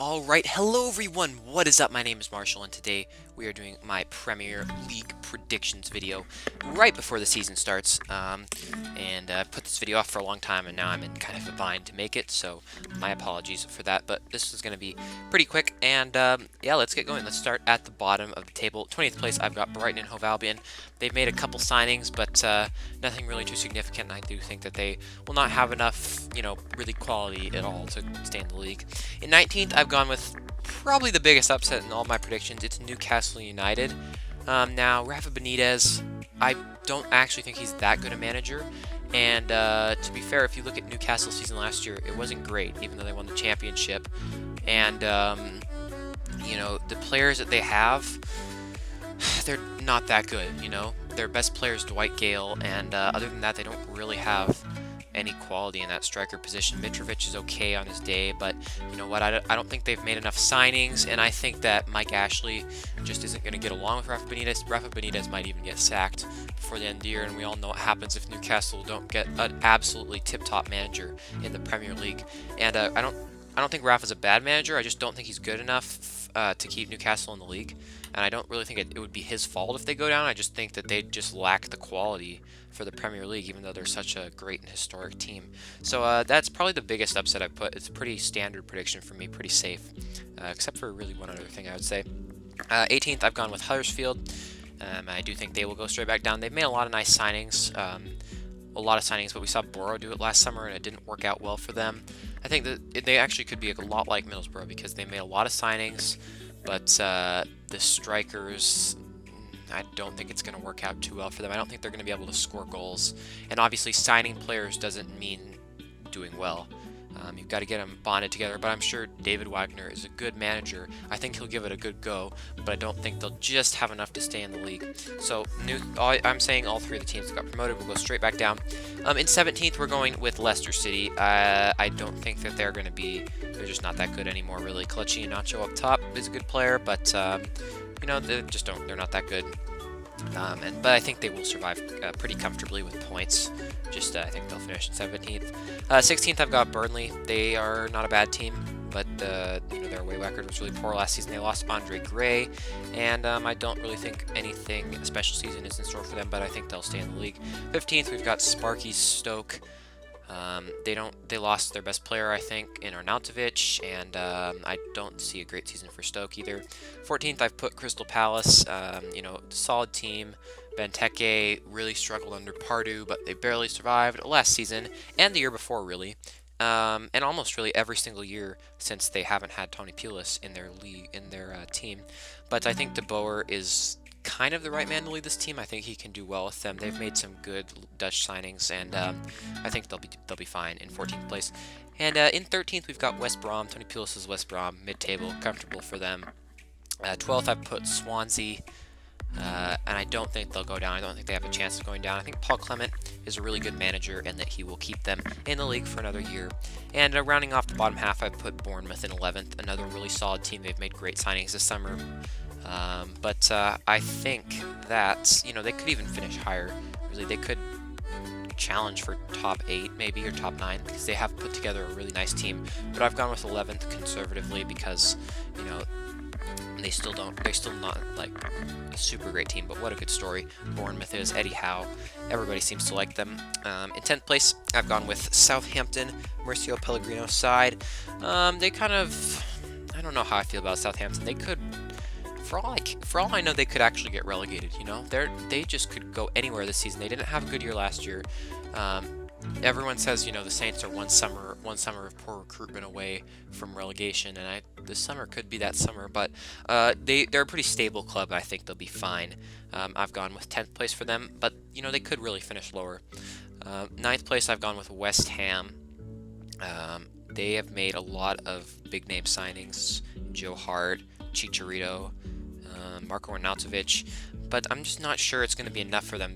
Alright, hello everyone, what is up? My name is Marshall, and today we are doing my Premier League predictions video right before the season starts. I put this video off for a long time, and now I'm in kind of a bind to make it, so my apologies for that, but this is going to be pretty quick, and yeah, let's get going. Let's start at the bottom of the table. 20th place, I've got Brighton and Hove Albion. They've made a couple signings, but nothing really too significant, and I do think that they will not have enough, really quality at all to stay in the league. In 19th, I've gone with probably the biggest upset in all my predictions. It's Newcastle United. Now, Rafa Benitez, I don't actually think he's that good a manager. And to be fair, if you look at Newcastle's season last year, it wasn't great, even though they won the championship. And, the players that they have, they're not that good, Their best player is Dwight Gale, and other than that, they don't really have any quality in that striker position. Mitrovic is okay on his day, but you know what? I don't think they've made enough signings, and I think that Mike Ashley just isn't going to get along with Rafa Benitez. Rafa Benitez might even get sacked before the end of the year, and we all know what happens if Newcastle don't get an absolutely tip-top manager in the Premier League. And I don't think Rafa's a bad manager. I just don't think he's good enough to keep Newcastle in the league. And I don't really think it would be his fault if they go down. I just think that they just lack the quality for the Premier League, even though they're such a great and historic team. So that's probably the biggest upset I've put. It's a pretty standard prediction for me, pretty safe, except for really one other thing I would say. 18th, I've gone with Huddersfield. I do think they will go straight back down. They've made a lot of nice signings. But we saw Borough do it last summer, and it didn't work out well for them. I think that they actually could be a lot like Middlesbrough because they made a lot of signings, but the strikers, I don't think it's going to work out too well for them. I don't think they're going to be able to score goals, and obviously signing players doesn't mean doing well. You've got to get them bonded together, but I'm sure David Wagner is a good manager. I think he'll give it a good go, but I don't think they'll just have enough to stay in the league. So I'm saying all three of the teams that got promoted will go straight back down. In 17th, we're going with Leicester City. I don't think that they're just not that good anymore, really. Kelechi Iheanacho up top is a good player, but they're not that good. But I think they will survive pretty comfortably with points. I think they'll finish in 17th. 16th, I've got Burnley. They are not a bad team, but their away record was really poor last season. They lost Andre Gray, and I don't really think anything a special season is in store for them, but I think they'll stay in the league. 15th, we've got Sparky Stoke. They lost their best player, I think, in Arnautovic, and I don't see a great season for Stoke either. 14th, I've put Crystal Palace. Solid team. Benteke really struggled under Pardew, but they barely survived last season and the year before, really. And almost really every single year since they haven't had Tony Pulis in their team. But I think De Boer is kind of the right man to lead this team. I think he can do well with them. They've made some good Dutch signings, and I think they'll be fine in 14th place. And in 13th, we've got West Brom. Tony Pulis' West Brom, mid-table, comfortable for them. 12th, I've put Swansea. And I don't think they'll go down. I don't think they have a chance of going down. I think Paul Clement is a really good manager and that he will keep them in the league for another year. And rounding off the bottom half, I put Bournemouth in 11th, another really solid team. They've made great signings this summer. But I think that, they could even finish higher. Really, they could challenge for top 8 maybe, or top 9, because they have put together a really nice team. But I've gone with 11th conservatively because, they're still not like a super great team, but what a good story Bournemouth is. Eddie Howe, everybody seems to like them. In 10th place, I've gone with Southampton, Mauricio Pellegrino's side. They kind of, I don't know how I feel about Southampton. They could, for all I know, they could actually get relegated. They just could go anywhere this season. They didn't have a good year last year. Everyone says, the Saints are one summer of poor recruitment away from relegation, and this summer could be that summer, but they're a pretty stable club, and I think they'll be fine. I've gone with 10th place for them, but, they could really finish lower. 9th place, I've gone with West Ham. They have made a lot of big-name signings, Joe Hart, Chicharito, Marko Arnautovic, but I'm just not sure it's going to be enough for them.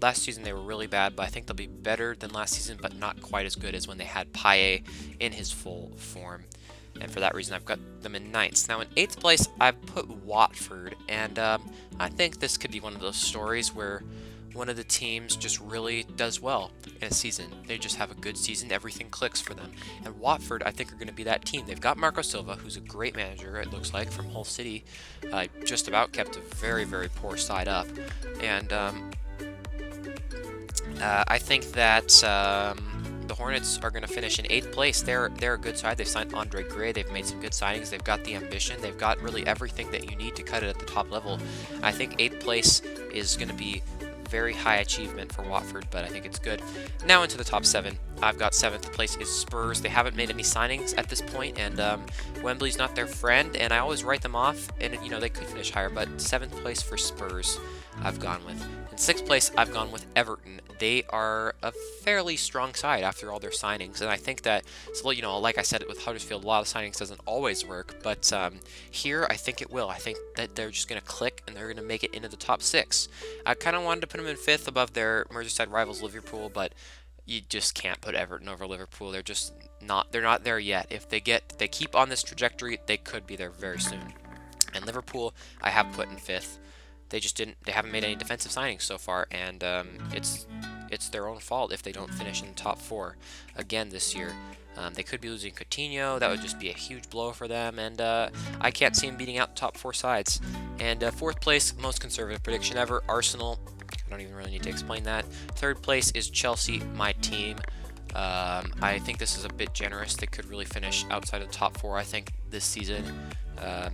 Last season they were really bad, but I think they'll be better than last season, but not quite as good as when they had Payet in his full form. And for that reason, I've got them in 9th. Now, in 8th place, I've put Watford, and I think this could be one of those stories where one of the teams just really does well in a season. They just have a good season, everything clicks for them. And Watford, I think, are going to be that team. They've got Marco Silva, who's a great manager, it looks like, from Hull City. Just about kept a very, very poor side up. And I think that the Hornets are going to finish in 8th place. They're a good side. They've signed Andre Gray. They've made some good signings. They've got the ambition. They've got really everything that you need to cut it at the top level. I think 8th place is going to be very high achievement for Watford, but I think it's good. Now into the top 7. I've got 7th place is Spurs. They haven't made any signings at this point, and Wembley's not their friend, and I always write them off, and they could finish higher, but 7th place for Spurs I've gone with. In 6th place, I've gone with Everton. They are a fairly strong side after all their signings, and I think that, like I said with Huddersfield, a lot of signings doesn't always work, but here I think it will. I think that they're just going to click, and they're going to make it into the top 6. I kind of wanted to put them in 5th above their Merseyside rivals Liverpool, but you just can't put Everton over Liverpool. They're just not. They're not there yet. If they keep on this trajectory, they could be there very soon. And Liverpool, I have put in 5th. They just didn't. They haven't made any defensive signings so far, and it's their own fault if they don't finish in the top 4 again this year. They could be losing Coutinho. That would just be a huge blow for them, and I can't see them beating out the top 4 sides. And 4th place, most conservative prediction ever, Arsenal. I don't even really need to explain that. 3rd place is Chelsea, my team. I think this is a bit generous. They could really finish outside of the top 4, I think, this season.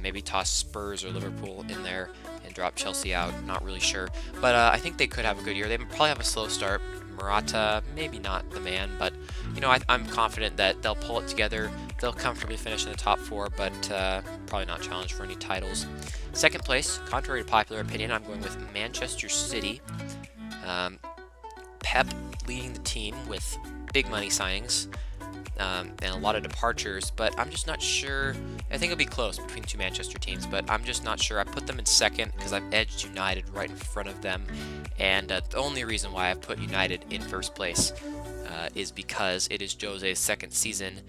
Maybe toss Spurs or Liverpool in there and drop Chelsea out. Not really sure. But I think they could have a good year. They probably have a slow start. Morata, maybe not the man, but I'm confident that they'll pull it together. They'll comfortably finish in the top 4, but probably not challenge for any titles. 2nd place, contrary to popular opinion, I'm going with Manchester City. Pep leading the team with big money signings and a lot of departures, but I'm just not sure. I think it'll be close between 2 Manchester teams, but I'm just not sure. I put them in 2nd because I've edged United right in front of them, and the only reason why I've put United in 1st place is because it is Jose's 2nd season,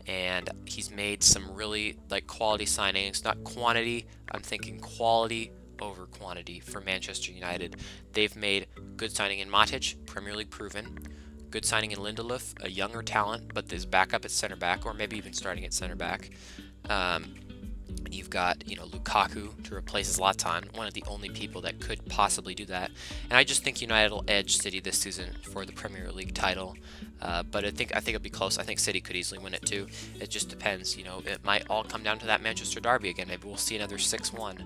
and he's made some really quality signings, not quantity. I'm thinking quality over quantity for Manchester United. They've made good signing in Matic, Premier League proven. Good signing in Lindelof, a younger talent, but there's backup at center back, or maybe even starting at center back. You've got Lukaku to replace Zlatan, one of the only people that could possibly do that. And I just think United will edge City this season for the Premier League title. But I think it'll be close. I think City could easily win it too. It just depends. It might all come down to that Manchester derby again. Maybe we'll see another 6-1.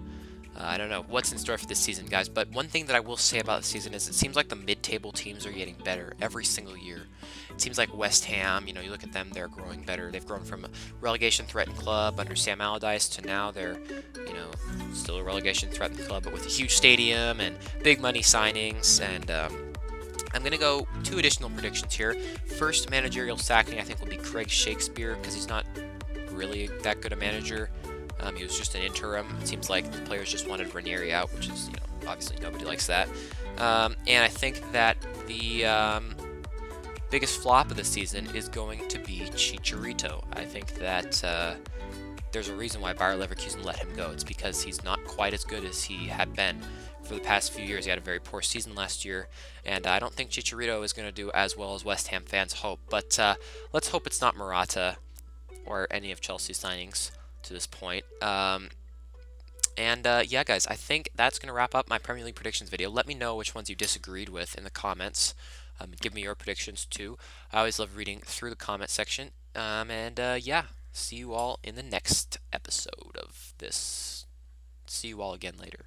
I don't know what's in store for this season, guys, but one thing that I will say about the season is it seems like the mid-table teams are getting better every single year. It seems like West Ham, you look at them, they're growing better. They've grown from a relegation-threatened club under Sam Allardyce to now they're, still a relegation-threatened club, but with a huge stadium and big money signings. And I'm going to go 2 additional predictions here. First managerial sacking, I think, will be Craig Shakespeare, because he's not really that good a manager. He was just an interim. It seems like the players just wanted Ranieri out, which is, obviously nobody likes that. And I think that the biggest flop of the season is going to be Chicharito. I think that there's a reason why Bayer Leverkusen let him go. It's because he's not quite as good as he had been for the past few years. He had a very poor season last year, and I don't think Chicharito is going to do as well as West Ham fans hope. But let's hope it's not Morata or any of Chelsea's signings to this point. Yeah, guys, I think that's going to wrap up my Premier League predictions video. Let me know which ones you disagreed with in the comments. Give me your predictions too. I always love reading through the comment section. Yeah, see you all in the next episode of this. See you all again later.